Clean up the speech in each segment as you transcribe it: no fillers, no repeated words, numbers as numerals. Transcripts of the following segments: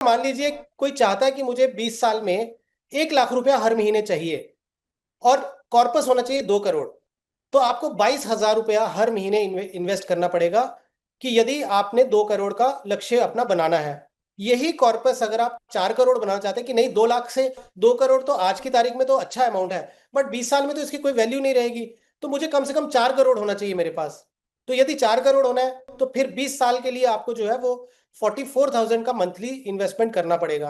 मान लीजिए कोई चाहता है कि मुझे 20 साल में 1 लाख रुपया हर महीने चाहिए और कॉर्पस होना चाहिए 2 करोड़, तो आपको 22 हजार रुपया हर महीने इन्वेस्ट करना पड़ेगा कि यदि आपने 2 करोड़ का लक्ष्य अपना बनाना है। यही कॉर्पस अगर आप 4 करोड़ बनाना चाहते हैं कि नहीं, 2 लाख से 2 करोड़ तो आज की तारीख में तो अच्छा अमाउंट है, बट 20 साल में तो इसकी कोई वैल्यू नहीं रहेगी, तो मुझे कम से कम 4 करोड़ होना चाहिए मेरे पास। तो यदि 4 करोड़ होना है तो फिर 20 साल के लिए आपको जो है वो 44,000 का मंथली इन्वेस्टमेंट करना पड़ेगा।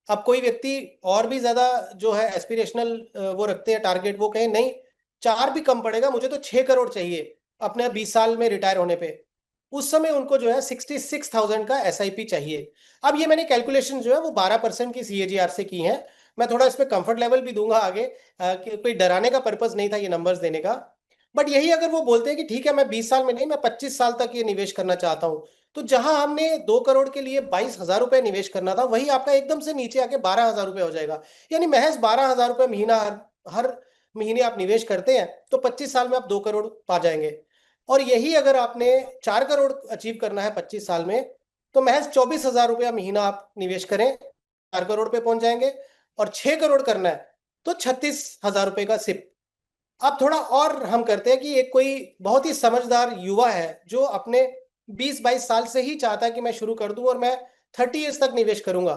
अब कोई व्यक्ति और भी ज्यादा जो है एस्पिरेशनल वो रखते हैं टारगेट, वो कहें नहीं, 4 भी कम पड़ेगा, मुझे तो 6 करोड़ चाहिए अपने 20 साल में रिटायर होने पे, उस समय उनको जो है 66,000 का एसआईपी चाहिए। अब ये मैंने कैलकुलेशन जो है वो 12% की सीएजीआर से की है। मैं थोड़ा इस पे कंफर्ट लेवल भी दूंगा आगे, कि कोई डराने का पर्पज नहीं था ये नंबर्स देने का। बट यही अगर वो बोलते हैं कि ठीक है मैं 20 साल में नहीं, मैं 25 साल तक ये निवेश करना चाहता हूँ, तो जहां हमने 2 करोड़ के लिए 22 हजार रुपये निवेश करना था, वही आपका एकदम से नीचे आके 12 हजार रुपये हो जाएगा। यानी महज 12 हजार रुपये महीना हर महीने आप निवेश करते हैं तो 25 साल में आप 2 करोड़ पा जाएंगे। और यही अगर आपने 4 करोड़ अचीव करना है 25 साल में, तो महज 24 हजार रुपया महीना आप निवेश करें, 4 करोड़ पे पहुंच जाएंगे। और 6 करोड़ करना है तो 36 हजार रुपये का सिप। अब थोड़ा और हम करते हैं कि एक कोई बहुत ही समझदार युवा है जो अपने 20-22 साल से ही चाहता है कि मैं शुरू कर दूं और मैं 30 ईयर्स तक निवेश करूंगा,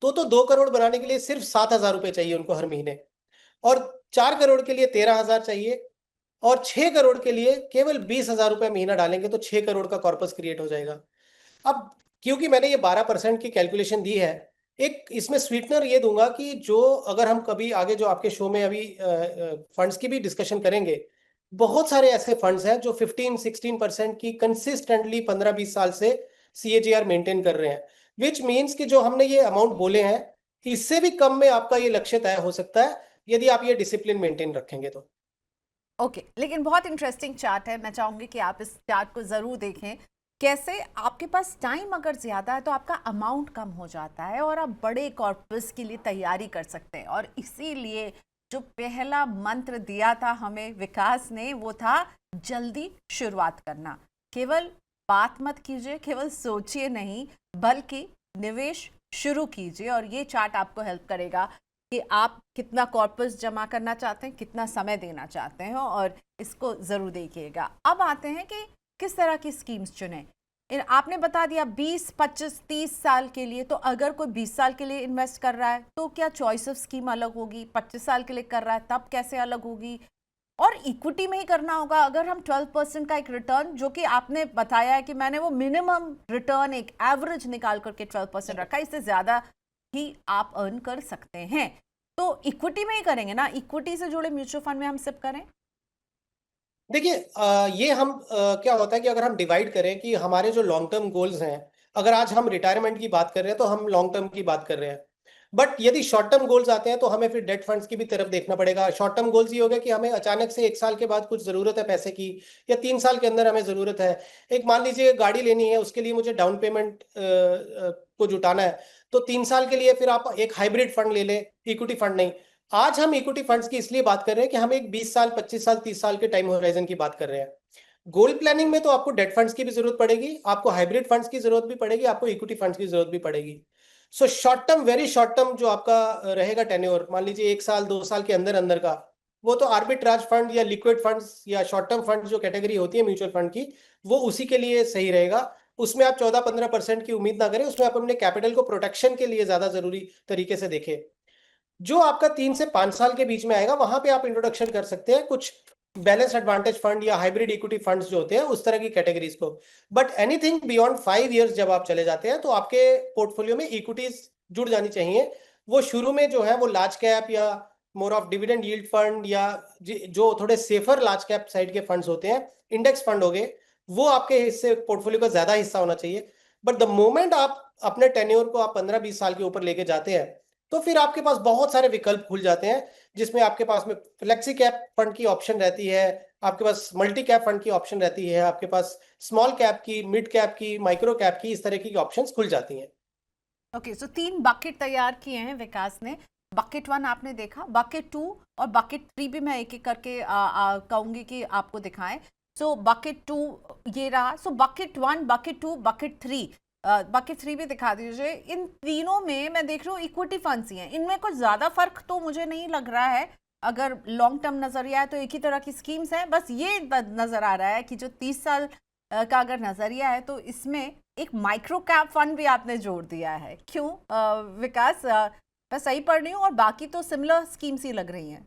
तो 2 करोड़ बनाने के लिए सिर्फ 7 हजार रुपये चाहिए उनको हर महीने, और 4 करोड़ के लिए 13 हजार चाहिए, और 6 करोड़ के लिए केवल 20 हजार रुपये महीना डालेंगे तो 6 करोड़ का कॉर्पस क्रिएट हो जाएगा। अब क्योंकि मैंने ये 12% की कैलकुलेशन दी है, एक इसमें स्वीटनर ये दूंगा कि जो अगर हम कभी आगे जो आपके शो में अभी फंड्स की भी डिस्कशन करेंगे, बहुत सारे ऐसे फंड्स हैं जो 15-16% की कंसिस्टेंटली 15-20 साल से सीएजीआर मेंटेन कर रहे हैं, विच मीन्स कि जो हमने ये अमाउंट बोले हैं इससे भी कम में आपका ये लक्ष्य तय हो सकता है यदि आप ये डिसिप्लिन मेंटेन रखेंगे तो। ओके, लेकिन बहुत इंटरेस्टिंग चार्ट है, मैं चाहूंगी कि आप इस चार्ट को ज़रूर देखें। कैसे आपके पास टाइम अगर ज़्यादा है तो आपका अमाउंट कम हो जाता है और आप बड़े कॉर्पस के लिए तैयारी कर सकते हैं। और इसीलिए जो पहला मंत्र दिया था हमें विकास ने, वो था जल्दी शुरुआत करना। केवल बात मत कीजिए, केवल सोचिए नहीं, बल्कि निवेश शुरू कीजिए। और ये चार्ट आपको हेल्प करेगा कि आप कितना कॉर्पस जमा करना चाहते हैं, कितना समय देना चाहते हैं, और इसको ज़रूर देखिएगा। अब आते हैं कि किस तरह की स्कीम्स चुनें। आपने बता दिया 20, 25, 30 साल के लिए, तो अगर कोई 20 साल के लिए इन्वेस्ट कर रहा है तो क्या चॉइस ऑफ स्कीम अलग होगी, 25 साल के लिए कर रहा है तब कैसे अलग होगी, और इक्विटी में ही करना होगा। अगर हम 12% का एक रिटर्न, जो कि आपने बताया है कि मैंने वो मिनिमम रिटर्न एक एवरेज निकाल करके 12% रखा है, इससे ज़्यादा ही आप अर्न कर सकते हैं, तो इक्विटी में ही करेंगे ना, इक्विटी से जुड़े म्यूचुअल फंड में हम सिप करें। देखिए, ये हम क्या होता है कि अगर हम डिवाइड करें कि हमारे जो लॉन्ग टर्म गोल्स हैं, अगर आज हम रिटायरमेंट की बात कर रहे हैं तो हम लॉन्ग टर्म की बात कर रहे हैं, बट यदि शॉर्ट टर्म गोल्स आते हैं तो हमें फिर डेट फंड्स की भी तरफ देखना पड़ेगा। शॉर्ट टर्म गोल्स ये हो गया कि हमें अचानक से 1 साल के बाद कुछ जरूरत है पैसे की, या 3 साल के अंदर हमें जरूरत है, एक मान लीजिए गाड़ी लेनी है, उसके लिए मुझे डाउन पेमेंट को जुटाना है, तो 3 साल के लिए फिर आप एक हाइब्रिड फंड ले लें, इक्विटी फंड नहीं। आज हम इक्विटी फंड्स की इसलिए बात कर रहे हैं कि हम एक 20 साल, 25 साल, 30 साल के टाइम होराइजन की बात कर रहे हैं। गोल प्लानिंग में तो आपको डेट फंड्स की भी जरूरत पड़ेगी, आपको हाइब्रिड फंड्स की जरूरत भी पड़ेगी, आपको इक्विटी फंड्स की जरूरत भी पड़ेगी। So short term, very short term जो आपका रहेगा टेन्योर, मान लीजिए 1 साल, 2 साल के अंदर अंदर का, वो तो आर्बिट्राज फंड या लिक्विड फंड्स या शॉर्ट टर्म फंड जो कैटेगरी होती है म्यूचुअल फंड की, वो उसी के लिए सही रहेगा। उसमें आप 14-15% की उम्मीद ना करें, उसमें आप अपने कैपिटल को प्रोटेक्शन के लिए ज्यादा जरूरी तरीके से देखें। जो आपका 3 से 5 साल के बीच में आएगा वहां पे आप इंट्रोडक्शन कर सकते हैं कुछ बैलेंस एडवांटेज फंड या हाइब्रिड इक्विटी फंड्स जो होते हैं उस तरह की कैटेगरीज को। बट एनीथिंग बियॉन्ड 5 इयर्स जब आप चले जाते हैं तो आपके पोर्टफोलियो में इक्विटीज जुड़ जानी चाहिए। वो शुरू में जो है वो लार्ज कैप या more of dividend yield fund, या जो थोड़े सेफर लार्ज कैप साइड के फंड्स होते हैं, इंडेक्स फंड हो गए, वो आपके हिस्से पोर्टफोलियो का ज्यादा हिस्सा होना चाहिए। बट द मोमेंट आप अपने टेन्योर को आप 15-20 साल के ऊपर लेके जाते हैं, तो फिर आपके पास बहुत सारे विकल्प खुल जाते हैं, जिसमें आपके पास में फ्लेक्सी कैप फंड की ऑप्शन रहती है, आपके पास मल्टी कैप फंड की ऑप्शन रहती है, आपके पास स्मॉल कैप की, मिड कैप की, माइक्रो कैप की, इस तरह की ऑप्शंस खुल जाती हैं। ओके, सो 3 बकेट तैयार किए हैं विकास ने। बकेट 1 आपने देखा, बकेट 2 और बकेट 3 भी मैं एक एक करके कहूंगी कि आपको दिखाएं। सो बकेट 2 ये रहा। सो बकेट 1, बकेट 2, बकेट 3, बाकी 3 भी दिखा दीजिए। इन तीनों में मैं देख रही हूँ इक्विटी फंड्स ही हैं, इनमें कुछ ज़्यादा फर्क तो मुझे नहीं लग रहा है। अगर लॉन्ग टर्म नज़रिया है तो एक ही तरह की स्कीम्स हैं, बस ये नज़र आ रहा है कि जो 30 साल का अगर नज़रिया है तो इसमें एक माइक्रो कैप फंड भी आपने जोड़ दिया है। क्यों विकास, मैं सही पढ़ रही हूँ? और बाकी तो सिमिलर स्कीम्स ही लग रही हैं।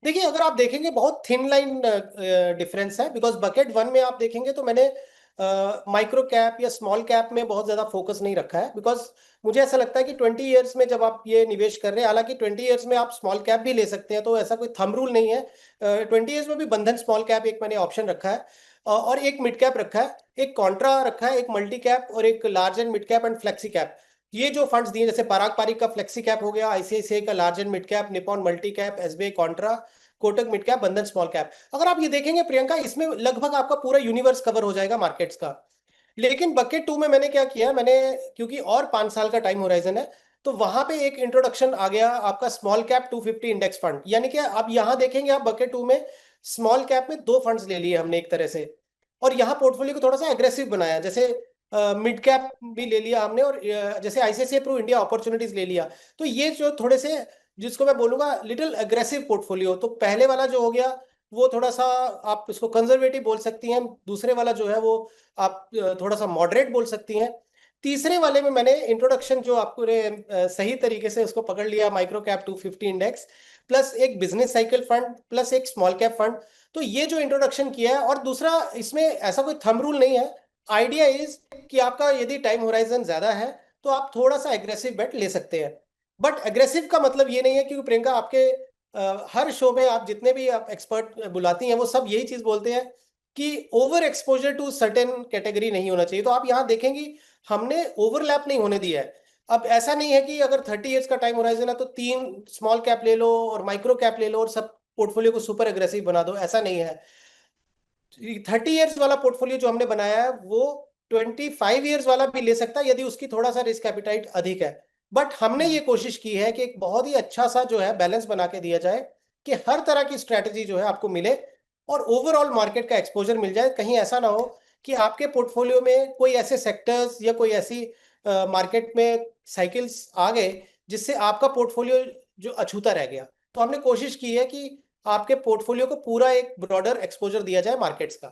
देखिए, अगर आप देखेंगे बहुत थिन लाइन डिफरेंस है, बिकॉज बकेट वन में आप देखेंगे तो मैंने माइक्रो कैप या स्मॉल कैप में बहुत ज्यादा फोकस नहीं रखा है, बिकॉज मुझे ऐसा लगता है कि 20 ईयर्स में जब आप ये निवेश कर रहे हैं, हालांकि 20 ईयर्स में आप स्मॉल कैप भी ले सकते हैं, तो ऐसा कोई थंब रूल नहीं है। 20 ईयर्स में भी बंधन स्मॉल कैप एक मैंने ऑप्शन रखा है, और एक मिड कैप रखा है, एक कॉन्ट्रा रखा है, एक मल्टी कैप और एक large and mid cap and flexi cap. ये जो फंड्स दिए, जैसे पराग पारिक का फ्लेक्सी कैप हो गया, आईसीआईसीआई का large and mid cap, Nippon multi cap, SBI Contra, Kotak mid cap, बंधन स्मॉल कैप। अगर आप ये देखेंगे प्रियंका, इसमें लगभग आपका पूरा यूनिवर्स कवर हो जाएगा मार्केट्स का। लेकिन बकेट टू में मैंने क्या किया, मैंने, क्योंकि और 5 साल का टाइम होराइजन है, तो वहां पे एक इंट्रोडक्शन आ गया आपका स्मॉल कैप 250 इंडेक्स फंड। यानी कि आप यहां देखेंगे, आप बकेट टू में स्मॉल कैप में 2 फंड्स ले लिए हमने एक तरह से, और यहाँ पोर्टफोलियो को थोड़ा सा एग्रेसिव बनाया। जैसे मिड कैप भी ले लिया हमने, और जैसे आईसीआईसीआई प्रू इंडिया अपॉर्चुनिटीज ले लिया। तो ये जो थोड़े से, जिसको मैं बोलूंगा लिटिल एग्रेसिव पोर्टफोलियो, तो पहले वाला जो हो गया वो थोड़ा सा आप इसको कंजर्वेटिव बोल सकती हैं, दूसरे वाला जो है वो आप थोड़ा सा मॉडरेट बोल सकती हैं। तीसरे वाले में मैंने इंट्रोडक्शन जो आपको सही तरीके से उसको पकड़ लिया, माइक्रो कैप 250 इंडेक्स प्लस एक बिजनेस साइकिल फंड प्लस एक स्मॉल कैप फंड। तो ये जो इंट्रोडक्शन किया है, और दूसरा इसमें ऐसा कोई थंब रूल नहीं है। आइडिया इज कि आपका यदि टाइम होराइजन ज्यादा है तो आप थोड़ा सा एग्रेसिव बेट ले सकते हैं। बट एग्रेसिव का मतलब ये नहीं है, क्योंकि प्रियंका आपके हर शो में आप जितने भी आप एक्सपर्ट बुलाती हैं वो सब यही चीज बोलते हैं कि over exposure to certain category नहीं होना चाहिए। तो आप यहाँ देखेंगी हमने ओवरलैप नहीं होने दिया है। अब ऐसा नहीं है कि अगर 30 ईयर्स का टाइम होराइजन है तो 3 स्मॉल कैप ले लो और माइक्रो कैप ले लो और सब पोर्टफोलियो को सुपर एग्रेसिव बना दो, ऐसा नहीं है। 30 ईयर्स वाला पोर्टफोलियो जो हमने बनाया है वो 25 ईयर्स वाला भी ले सकता है, यदि उसकी थोड़ा सा रिस्क एपिटाइट अधिक है। बट हमने ये कोशिश की है कि एक बहुत ही अच्छा सा जो है बैलेंस बना के दिया जाए, कि हर तरह की स्ट्रेटजी जो है आपको मिले और ओवरऑल मार्केट का एक्सपोजर मिल जाए। कहीं ऐसा ना हो कि आपके पोर्टफोलियो में कोई ऐसे सेक्टर्स या कोई ऐसी मार्केट में साइकिल्स आ गए जिससे आपका पोर्टफोलियो जो अछूता रह गया। तो हमने कोशिश की है कि आपके पोर्टफोलियो को पूरा एक ब्रॉडर एक्सपोजर दिया जाए मार्केट्स का।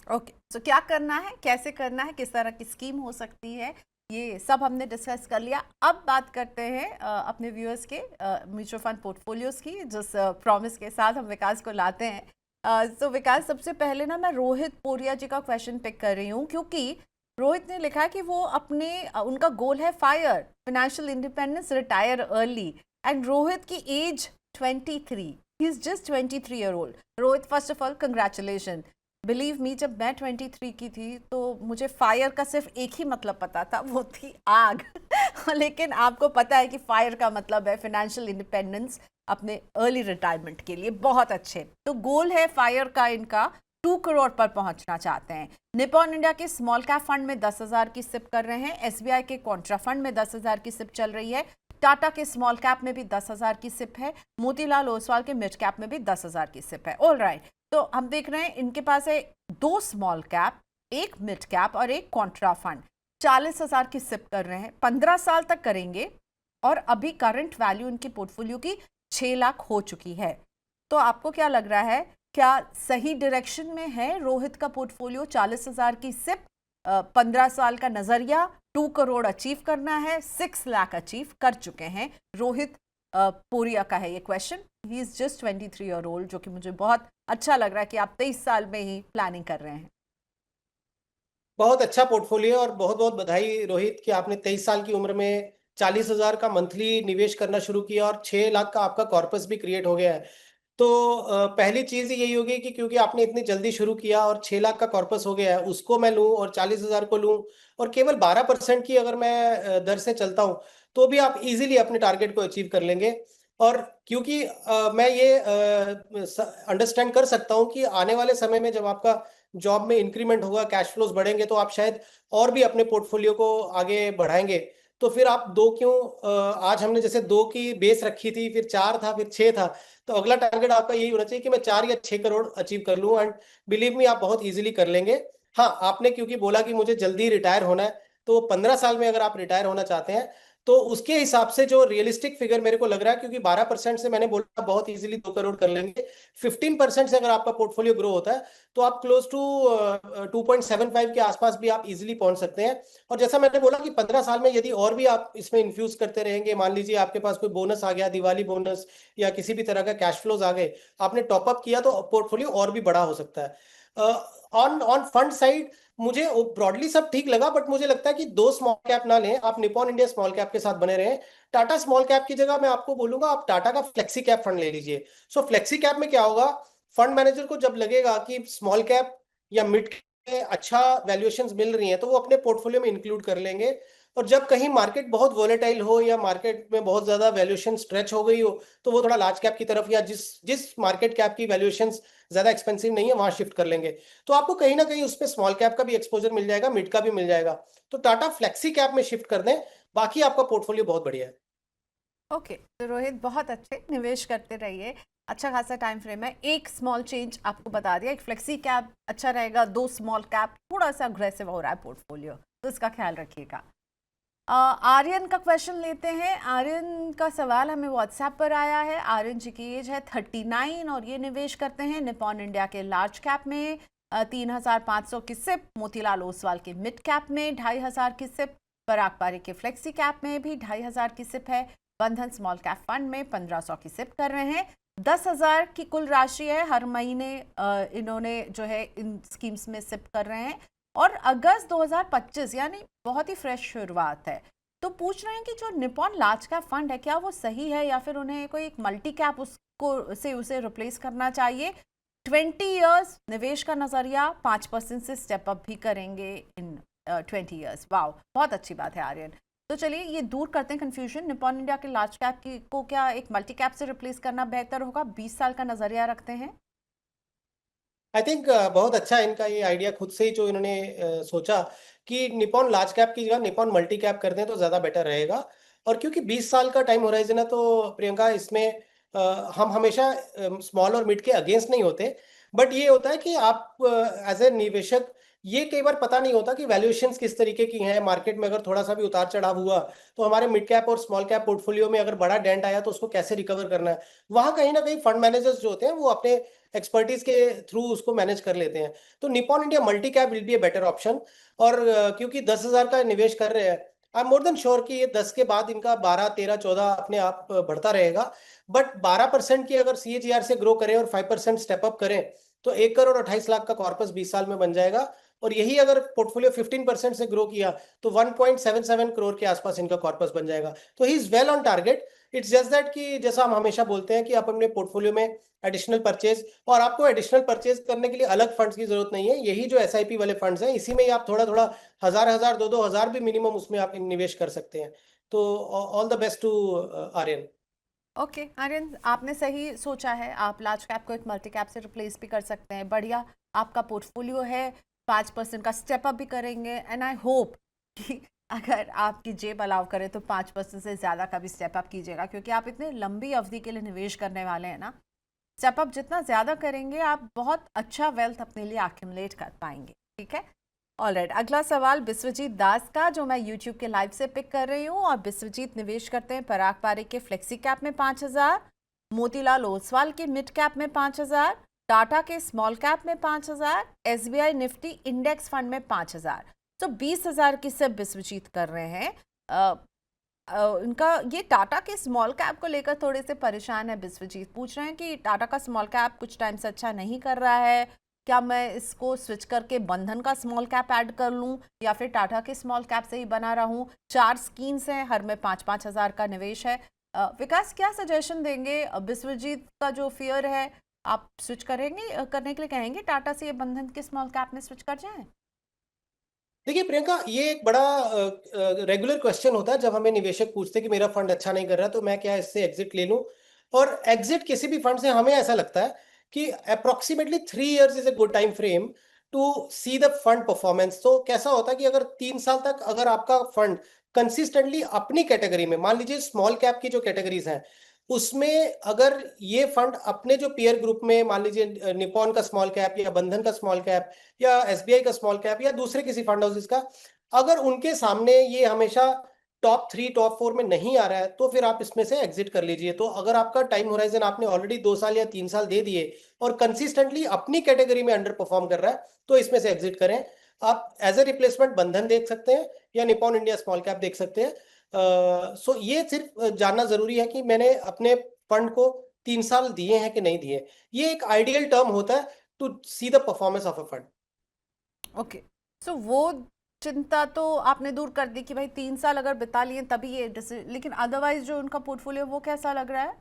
ओके, तो क्या करना है, कैसे करना है, किस तरह की स्कीम हो सकती है, ये सब हमने डिस्कस कर लिया। अब बात करते हैं अपने व्यूअर्स के म्यूचुअल फंड पोर्टफोलियोज की, जिस प्रॉमिस के साथ हम विकास को लाते हैं। तो विकास, सबसे पहले ना मैं रोहित पोरिया जी का क्वेश्चन पिक कर रही हूँ, क्योंकि रोहित ने लिखा है कि वो अपने उनका गोल है fire financial independence, retire early, and Rohit की age 23, he is just 23 year old. Rohit, first of all congratulation. Believe me, जब मैं 23 की थी तो मुझे फायर का सिर्फ एक ही मतलब पता था, वो थी आग। लेकिन आपको पता है कि फायर का मतलब है फाइनेंशियल इंडिपेंडेंस, अपने अर्ली रिटायरमेंट के लिए। बहुत अच्छे, तो गोल है फायर का इनका 2 करोड़ पर पहुंचना चाहते हैं। निपॉन इंडिया के स्मॉल कैप फंड में 10,000 की सिप कर रहे हैं, एसबीआई के कॉन्ट्रा फंड में 10,000 की सिप चल रही है, टाटा के स्मॉल कैप में भी 10,000 की सिप है, मोतीलाल ओसवाल के मिड कैप में भी 10,000 की सिप है। ऑल राइट, तो हम देख रहे हैं इनके पास है 2 स्मॉल कैप, एक मिड कैप और एक कॉन्ट्रा फंड। 40,000 की सिप कर रहे हैं, 15 साल तक करेंगे, और अभी करंट वैल्यू इनकी पोर्टफोलियो की 6 लाख हो चुकी है। तो आपको क्या लग रहा है, क्या सही डायरेक्शन में है रोहित का पोर्टफोलियो? 40,000 की सिप, 15 साल का नजरिया, 2 करोड़ अचीव करना है, 6 लाख अचीव कर चुके हैं। रोहित पोरिया का है ये question, he is just 23 year old, जो कि मुझे बहुत अच्छा लग रहा है कि आप 23 साल में ही प्लानिंग कर रहे हैं। बहुत अच्छा पोर्टफोलियो, और बहुत बहुत बधाई रोहित कि आपने 23 साल की उम्र में 40,000 का मंथली निवेश करना शुरू किया और 6 लाख का आपका कॉर्पस भी क्रिएट हो गया है। तो पहली चीज यही होगी कि क्योंकि आपने इतनी जल्दी शुरू किया और 6 लाख का कॉर्पस हो गया है, उसको मैं लूं और 40,000 को लूं और केवल 12% की अगर मैं दर से चलता हूं, तो भी आप इजीली अपने टारगेट को अचीव कर लेंगे। और क्योंकि मैं ये अंडरस्टैंड कर सकता हूं कि आने वाले समय में जब आपका जॉब में इंक्रीमेंट होगा, कैश फ्लोज बढ़ेंगे, तो आप शायद और भी अपने पोर्टफोलियो को आगे बढ़ाएंगे। तो फिर आप दो क्यों, आज हमने जैसे 2 की बेस रखी थी, फिर 4 था, फिर 6 था, तो अगला टारगेट आपका यही होना चाहिए कि मैं 4 या 6 करोड़ अचीव कर लूं, एंड बिलीव मी आप बहुत इजीली कर लेंगे। हाँ, आपने क्योंकि बोला कि मुझे जल्दी रिटायर होना है, तो 15 साल में अगर आप रिटायर होना चाहते हैं तो उसके हिसाब से जो रियलिस्टिक फिगर मेरे को लग रहा है, क्योंकि 12% से मैंने बोला बहुत इजीली 2 करोड़ कर लेंगे, 15% से अगर आपका पोर्टफोलियो ग्रो होता है तो आप क्लोज टू 2.75 के आसपास भी आप इजीली पहुंच सकते हैं। और जैसा मैंने बोला कि 15 साल में यदि और भी आप इसमें इन्फ्यूज करते रहेंगे, मान लीजिए आपके पास कोई बोनस आ गया, दिवाली बोनस या किसी भी तरह का कैश फ्लोज आ गए, आपने टॉपअप किया तो पोर्टफोलियो और भी बड़ा हो सकता है। ऑन ऑन फंड साइड मुझे ब्रॉडली सब ठीक लगा, बट मुझे लगता है कि 2 स्मॉल कैप ना लें, आप निपॉन इंडिया स्मॉल कैप के साथ बने रहें। टाटा स्मॉल कैप की जगह मैं आपको बोलूंगा आप टाटा का फ्लेक्सी कैप फंड ले लीजिए। सो फ्लेक्सी कैप में क्या होगा, फंड मैनेजर को जब लगेगा कि स्मॉल कैप या मिड में अच्छा वैल्यूएशंस मिल रही हैं तो वो अपने पोर्टफोलियो में इंक्लूड कर लेंगे। और जब कहीं मार्केट बहुत वोलेटाइल हो या मार्केट में बहुत ज्यादा वैल्यूएशन स्ट्रेच हो गई हो तो वो थोड़ा लार्ज कैप की तरफ या जिस जिस मार्केट कैप की वैल्यूएशंस ज्यादा एक्सपेंसिव नहीं है वहां शिफ्ट कर लेंगे। तो आपको कहीं ना कहीं उसमें स्मॉल कैप का भी एक्सपोजर मिल जाएगा, मिड का भी मिल जाएगा। तो टाटा फ्लेक्सी कैप में शिफ्ट कर दें, बाकी आपका पोर्टफोलियो बहुत बढ़िया है। ओके, तो रोहित बहुत अच्छे, निवेश करते रहिए, अच्छा खासा टाइम फ्रेम है। एक स्मॉल चेंज आपको बता दिया, एक फ्लेक्सी कैप अच्छा रहेगा, 2 स्मॉल कैप थोड़ा सा अग्रेसिव हो रहा है पोर्टफोलियो, तो इसका ख्याल रखिएगा। आर्यन का क्वेश्चन लेते हैं। आर्यन का सवाल हमें व्हाट्सएप पर आया है। आर्यन जी की एज है 39 और ये निवेश करते हैं निपॉन इंडिया के लार्ज कैप में 3,500 की सिप, मोतीलाल ओसवाल के मिड कैप में 2,500 की सिप, पराग पारी के फ्लेक्सी कैप में भी 2,500 की सिप है, बंधन स्मॉल कैप फंड में 1,500 की सिप कर रहे हैं। 10,000 की कुल राशि है, हर महीने इन्होंने जो है इन स्कीम्स में सिप कर रहे हैं और अगस्त 2025 यानी बहुत ही फ्रेश शुरुआत है। तो पूछ रहे हैं कि जो निपॉन लार्ज कैप फंड है क्या वो सही है या फिर उन्हें कोई एक मल्टी कैप उसको से उसे रिप्लेस करना चाहिए। 20 इयर्स निवेश का नजरिया, 5% से स्टेप अप भी करेंगे इन 20 इयर्स। वाओ, बहुत अच्छी बात है आर्यन। तो चलिए ये दूर करते हैं कंफ्यूजन, निपॉन इंडिया के लार्ज कैप की को क्या एक मल्टी कैप से रिप्लेस करना बेहतर होगा? 20 साल का नजरिया रखते हैं। आई थिंक बहुत अच्छा इनका ये आइडिया खुद से ही जो इन्होंने सोचा कि निपॉन लार्ज कैप की जगह निपॉन मल्टी कैप कर दें तो ज़्यादा बेटर रहेगा। और क्योंकि 20 साल का टाइम होराइजन है तो प्रियंका इसमें हम हमेशा स्मॉल और मिड के अगेंस्ट नहीं होते, बट ये होता है कि आप एज ए निवेशक ये कई बार पता नहीं होता कि वैल्यूएशंस किस तरीके की हैं मार्केट में। अगर थोड़ा सा भी उतार चढ़ाव हुआ तो हमारे मिड कैप और स्मॉल कैप पोर्टफोलियो में अगर बड़ा डेंट आया तो उसको कैसे रिकवर करना है, वहां कहीं ना कहीं फंड मैनेजर्स जो होते हैं वो अपने एक्सपर्टीज के थ्रू उसको मैनेज कर लेते हैं। तो Nippon India multi cap will be a better option. और क्योंकि 10,000 का निवेश कर रहे हैं, I am more than sure कि ये 10 के बाद इनका 12, 13, 14 अपने आप बढ़ता रहेगा। बट 12% की अगर CAGR से ग्रो करें और 5% स्टेप अप करें तो 1,28,00,000 का कॉर्पस 20 साल में बन जाएगा। और यही अगर पोर्टफोलियो 15% से ग्रो किया तो 1.77 करोड़ के आसपास इनका कॉर्पस बन जाएगा। तो he is well on target. It's just that कि जैसा हम हमेशा बोलते हैं कि आप अपने पोर्टफोलियो में एडिशनल परचेज, और आपको एडिशनल परचेज करने के लिए अलग फंड्स की जरूरत नहीं है। यही जो SIP वाले फंड्स हैं इसी में ही आप थोड़ा थोड़ा 1,000, 2,000 भी मिनिमम उसमें आप निवेश कर सकते हैं। तो all the best to Aryan. Okay Aryan, आपने सही सोचा है, आप लार्ज कैप को एक मल्टी कैप से रिप्लेस भी कर सकते हैं। बढ़िया, आपका पोर्टफोलियो है, 5% का स्टेप अप भी करेंगे एंड आई होप कि अगर आपकी जेब अलाउ करे तो 5% से ज़्यादा का भी स्टेप अप कीजिएगा, क्योंकि आप इतने लंबी अवधि के लिए निवेश करने वाले हैं ना। स्टेप अप जितना ज़्यादा करेंगे आप बहुत अच्छा वेल्थ अपने लिए एक्यूमुलेट कर पाएंगे। ठीक है, ऑलराइट। अगला सवाल बिस्वजीत दास का, जो मैं यूट्यूब के लाइव से पिक कर रही हूँ। और बिस्वजीत निवेश करते हैं पराग पारिक के फ्लेक्सी कैप में 5,000, मोतीलाल ओसवाल के मिड कैप में 5,000, टाटा के स्मॉल कैप में 5,000, SBI निफ्टी इंडेक्स फंड में 5,000। तो 20,000 की सब बिस्वजीत कर रहे हैं। इनका ये टाटा के स्मॉल कैप को लेकर थोड़े से परेशान है बिस्वजीत, पूछ रहे हैं कि टाटा का स्मॉल कैप कुछ टाइम से अच्छा नहीं कर रहा है, क्या मैं इसको स्विच करके बंधन का स्मॉल कैप ऐड कर लूं या फिर टाटा के स्मॉल कैप से ही बना रहूं। 4 स्कीम्स हैं, हर में 5-5 हज़ार का निवेश है। विकास, क्या सजेशन देंगे? बिस्वजीत का जो फियर है, आप स्विच करेंगे, करने के लिए कहेंगे टाटा से ये बंधन के स्मॉल कैप में स्विच कर जाएं? देखिए प्रियंका, ये एक बड़ा रेगुलर क्वेश्चन होता है जब हमें निवेशक पूछते हैं कि मेरा फंड अच्छा नहीं कर रहा तो मैं क्या इससे एग्जिट ले लूं। और एग्जिट किसी भी फंड से हमें ऐसा लगता है कि approximately 3 years is a good time frame to see the fund performance. तो कैसा होता है कि अगर 3 साल तक अगर आपका फंड कंसिस्टेंटली अपनी कैटेगरी में, मान लीजिए स्मॉल कैप की जो कैटेगरीज हैं उसमें अगर ये फंड अपने जो पीयर ग्रुप में, मान लीजिए निपॉन का स्मॉल कैप या बंधन का स्मॉल कैप या SBI का स्मॉल कैप या दूसरे किसी फंड हाउसेस का, अगर उनके सामने ये हमेशा टॉप 3 टॉप 4 में नहीं आ रहा है तो फिर आप इसमें से एग्जिट कर लीजिए। तो अगर आपका टाइम होराइजन आपने ऑलरेडी 2 साल या 3 साल दे दिए और कंसिस्टेंटली अपनी कैटेगरी में अंडर परफॉर्म कर रहा है तो इसमें से एग्जिट करें। आप एज ए रिप्लेसमेंट बंधन देख सकते हैं या निप्पॉन इंडिया स्मॉल कैप देख सकते हैं। सो ये सिर्फ जानना जरूरी है कि मैंने अपने फंड को 3 साल दिए हैं कि नहीं दिए। ये एक आइडियल टर्म होता है to see the performance of a fund. Okay, so वो चिंता तो आपने दूर कर दी कि भाई 3 साल अगर बिता लिए तभी ये लेकिन अदरवाइज जो उनका पोर्टफोलियो वो कैसा लग रहा है?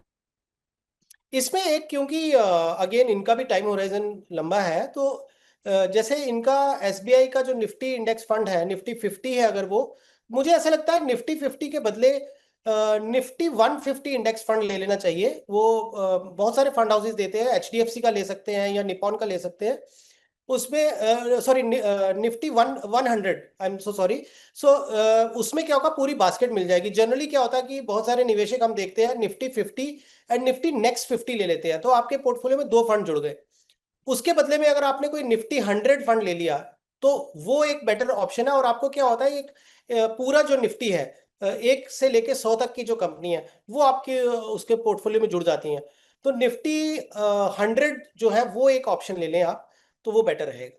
इसमें एक, क्योंकि अगेन इनका भी टाइम होराइजन लंबा है, तो जैसे इनका एसबीआई का जो निफ्टी इंडेक्स फंड है, निफ्टी 50 है, अगर वो, मुझे ऐसा लगता है निफ्टी 50 के बदले निफ्टी 150 इंडेक्स फंड ले लेना चाहिए। वो बहुत सारे फंड हाउसेस देते हैं, एचडीएफसी का ले सकते हैं या निप्पॉन का ले सकते हैं। उसमें sorry Nifty 100, I am so sorry. So उसमें क्या होगा, पूरी बास्केट मिल जाएगी। जनरली क्या होता है कि बहुत सारे निवेशक हम देखते हैं निफ्टी 50 एंड निफ्टी नेक्स्ट 50 ले लेते हैं, तो आपके पोर्टफोलियो में 2 फंड जुड़ गए। उसके बदले में अगर आपने कोई निफ्टी 100 फंड ले लिया तो वो एक बेटर ऑप्शन है। और आपको क्या होता है, एक पूरा जो निफ्टी है, 1 से लेके 100 तक की जो कंपनी है वो आपके उसके पोर्टफोलियो में जुड़ जाती हैं। तो निफ्टी 100 जो है वो एक ऑप्शन ले लें आप, तो वो बेटर रहेगा।